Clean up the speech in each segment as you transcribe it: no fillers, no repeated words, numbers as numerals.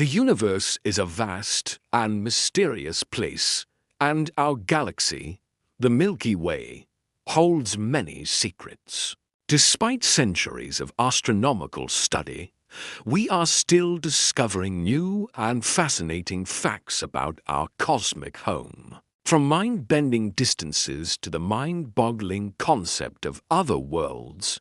The universe is a vast and mysterious place, and our galaxy, the Milky Way, holds many secrets. Despite centuries of astronomical study, we are still discovering new and fascinating facts about our cosmic home. From mind-bending distances to the mind-boggling concept of other worlds,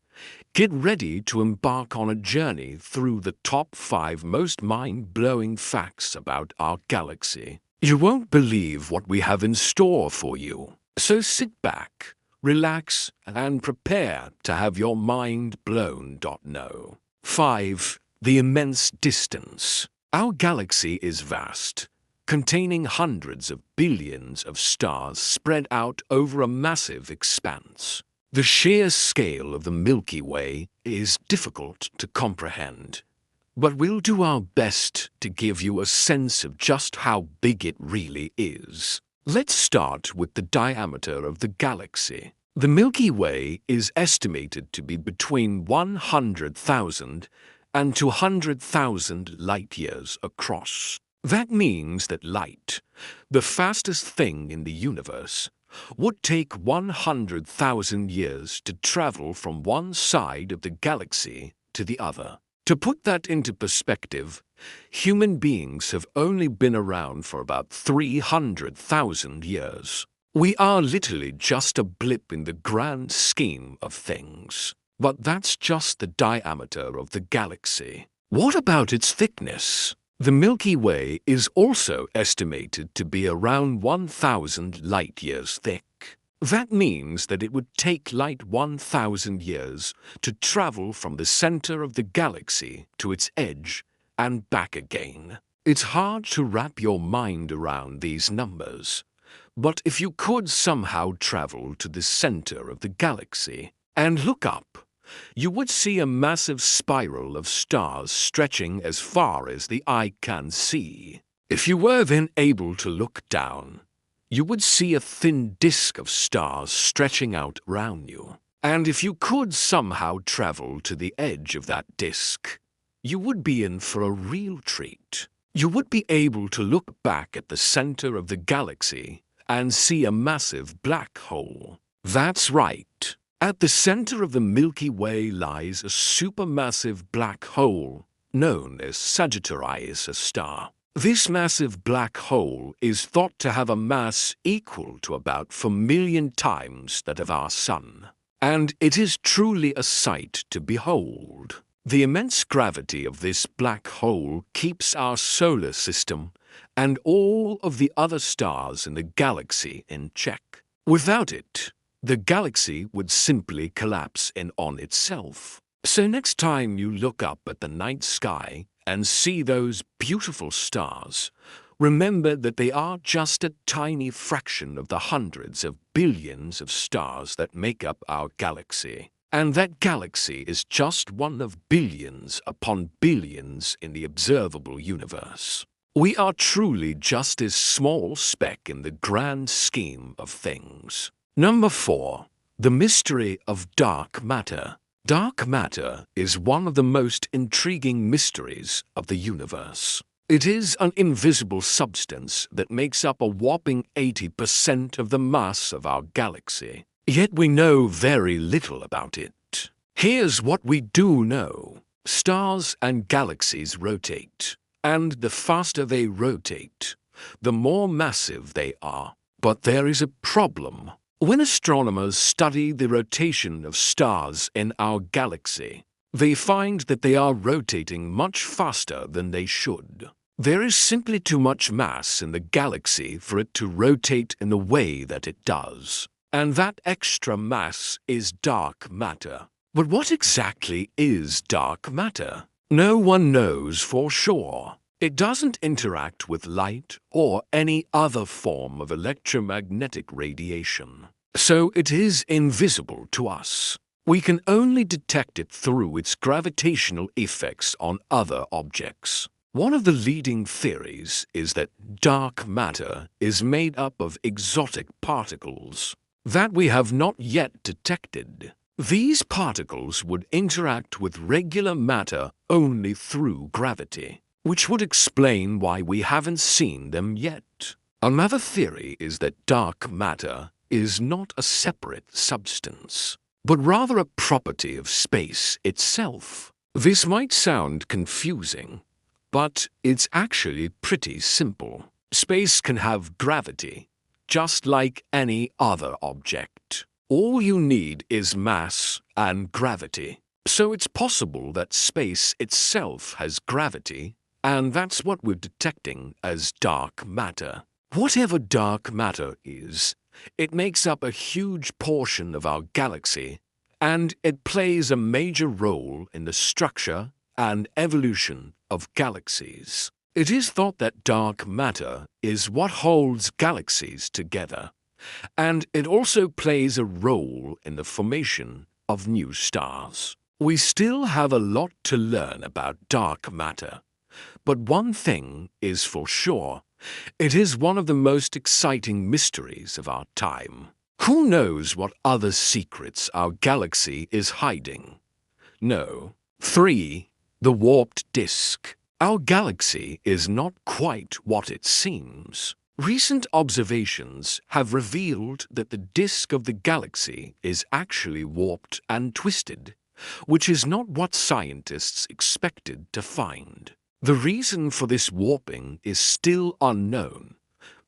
get ready to embark on a journey through the top 5 most mind-blowing facts about our galaxy. You won't believe what we have in store for you, so sit back, relax, and prepare to have your mind blown. No. 5. The immense distance. Our galaxy is vast, containing hundreds of billions of stars spread out over a massive expanse. The sheer scale of the Milky Way is difficult to comprehend, but we'll do our best to give you a sense of just how big it really is. Let's start with the diameter of the galaxy. The Milky Way is estimated to be between 100,000 and 200,000 light-years across. That means that light, the fastest thing in the universe, would take 100,000 years to travel from one side of the galaxy to the other. To put that into perspective, human beings have only been around for about 300,000 years. We are literally just a blip in the grand scheme of things. But that's just the diameter of the galaxy. What about its thickness? The Milky Way is also estimated to be around 1,000 light-years thick. That means that it would take light 1,000 years to travel from the center of the galaxy to its edge and back again. It's hard to wrap your mind around these numbers, but if you could somehow travel to the center of the galaxy and look up, you would see a massive spiral of stars stretching as far as the eye can see. If you were then able to look down, you would see a thin disk of stars stretching out around you. And if you could somehow travel to the edge of that disk, you would be in for a real treat. You would be able to look back at the center of the galaxy and see a massive black hole. That's right. At the center of the Milky Way lies a supermassive black hole known as Sagittarius A star. This massive black hole is thought to have a mass equal to about 4 million times that of our Sun. And it is truly a sight to behold. The immense gravity of this black hole keeps our solar system and all of the other stars in the galaxy in check. Without it, the galaxy would simply collapse in on itself. So next time you look up at the night sky and see those beautiful stars, remember that they are just a tiny fraction of the hundreds of billions of stars that make up our galaxy. And that galaxy is just one of billions upon billions in the observable universe. We are truly just a small speck in the grand scheme of things. Number 4. The mystery of dark matter. Dark matter is one of the most intriguing mysteries of the universe. It is an invisible substance that makes up a whopping 80% of the mass of our galaxy. Yet we know very little about it. Here's what we do know. Stars and galaxies rotate, and the faster they rotate, the more massive they are. But there is a problem. When astronomers study the rotation of stars in our galaxy, they find that they are rotating much faster than they should. There is simply too much mass in the galaxy for it to rotate in the way that it does. And that extra mass is dark matter. But what exactly is dark matter? No one knows for sure. It doesn't interact with light or any other form of electromagnetic radiation. So it is invisible to us. We can only detect it through its gravitational effects on other objects. One of the leading theories is that dark matter is made up of exotic particles that we have not yet detected. These particles would interact with regular matter only through gravity. which would explain why we haven't seen them yet. Another theory is that dark matter is not a separate substance, but rather a property of space itself. This might sound confusing, but it's actually pretty simple. Space can have gravity, just like any other object. All you need is mass and gravity. So it's possible that space itself has gravity, and that's what we're detecting as dark matter. Whatever dark matter is, it makes up a huge portion of our galaxy, and it plays a major role in the structure and evolution of galaxies. It is thought that dark matter is what holds galaxies together, and it also plays a role in the formation of new stars. We still have a lot to learn about dark matter, but one thing is for sure. It is one of the most exciting mysteries of our time. Who knows what other secrets our galaxy is hiding? No. 3. The warped disk. Our galaxy is not quite what it seems. Recent observations have revealed that the disk of the galaxy is actually warped and twisted, which is not what scientists expected to find. The reason for this warping is still unknown,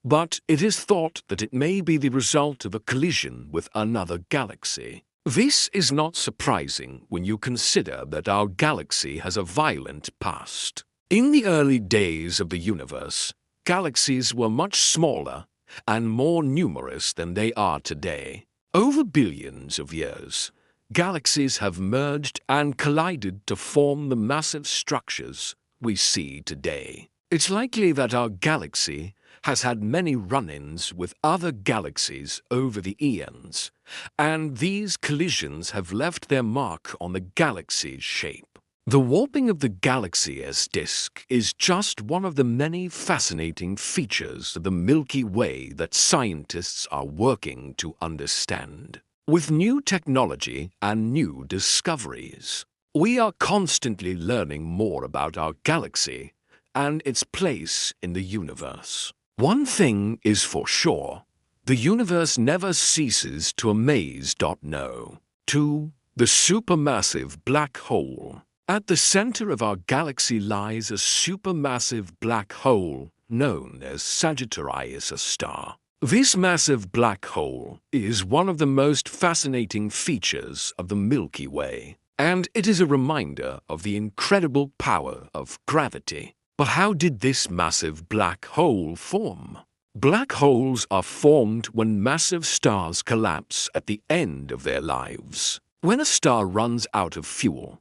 but it is thought that it may be the result of a collision with another galaxy. This is not surprising when you consider that our galaxy has a violent past. In the early days of the universe, galaxies were much smaller and more numerous than they are today. Over billions of years, galaxies have merged and collided to form the massive structures we see today. It's likely that our galaxy has had many run-ins with other galaxies over the eons, and these collisions have left their mark on the galaxy's shape. The warping of the galaxy's disk is just one of the many fascinating features of the Milky Way that scientists are working to understand. With new technology and new discoveries, we are constantly learning more about our galaxy and its place in the universe. One thing is for sure, the universe never ceases to amaze. 2. The supermassive black hole. At the center of our galaxy lies a supermassive black hole known as Sagittarius A star. This massive black hole is one of the most fascinating features of the Milky Way, and it is a reminder of the incredible power of gravity. But how did this massive black hole form? Black holes are formed when massive stars collapse at the end of their lives. When a star runs out of fuel,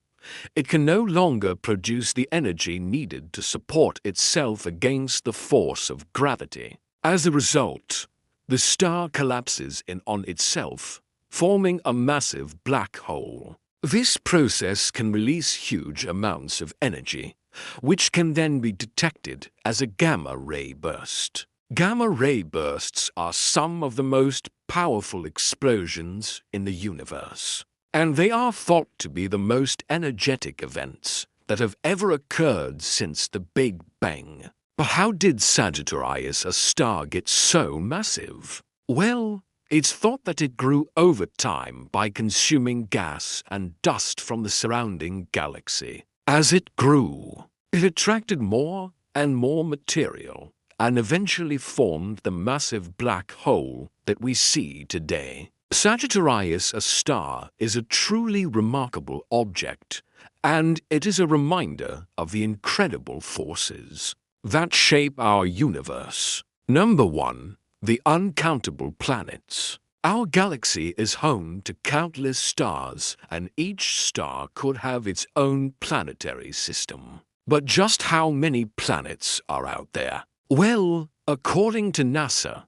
it can no longer produce the energy needed to support itself against the force of gravity. As a result, the star collapses in on itself, forming a massive black hole. This process can release huge amounts of energy, which can then be detected as a gamma-ray burst. Gamma-ray bursts are some of the most powerful explosions in the universe, and they are thought to be the most energetic events that have ever occurred since the Big Bang. But how did Sagittarius A star get so massive? Well, it's thought that it grew over time by consuming gas and dust from the surrounding galaxy. As it grew, it attracted more and more material and eventually formed the massive black hole that we see today. Sagittarius A star is a truly remarkable object, and it is a reminder of the incredible forces that shape our universe. Number 1. The uncountable planets. Our galaxy is home to countless stars, and each star could have its own planetary system. But just how many planets are out there? Well, according to NASA,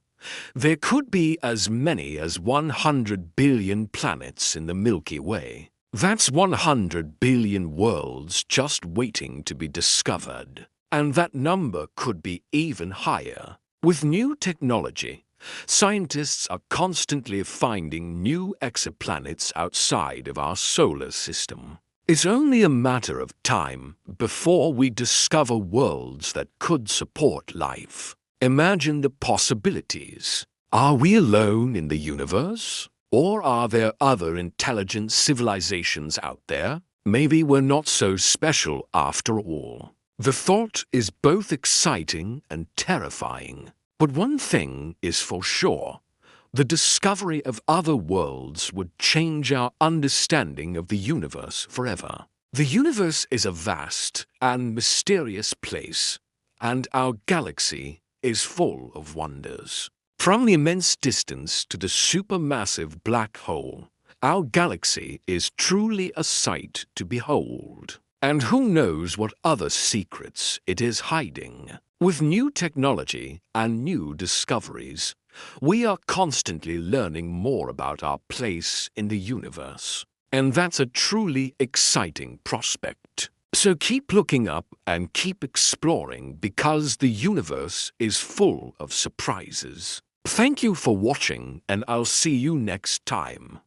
there could be as many as 100 billion planets in the Milky Way. That's 100 billion worlds just waiting to be discovered. And that number could be even higher. With new technology, scientists are constantly finding new exoplanets outside of our solar system. It's only a matter of time before we discover worlds that could support life. Imagine the possibilities. Are we alone in the universe? Or are there other intelligent civilizations out there? Maybe we're not so special after all. The thought is both exciting and terrifying. But one thing is for sure. The discovery of other worlds would change our understanding of the universe forever. The universe is a vast and mysterious place, and our galaxy is full of wonders. From the immense distance to the supermassive black hole, our galaxy is truly a sight to behold. And who knows what other secrets it is hiding? With new technology and new discoveries, we are constantly learning more about our place in the universe. And that's a truly exciting prospect. So keep looking up and keep exploring because the universe is full of surprises. Thank you for watching, and I'll see you next time.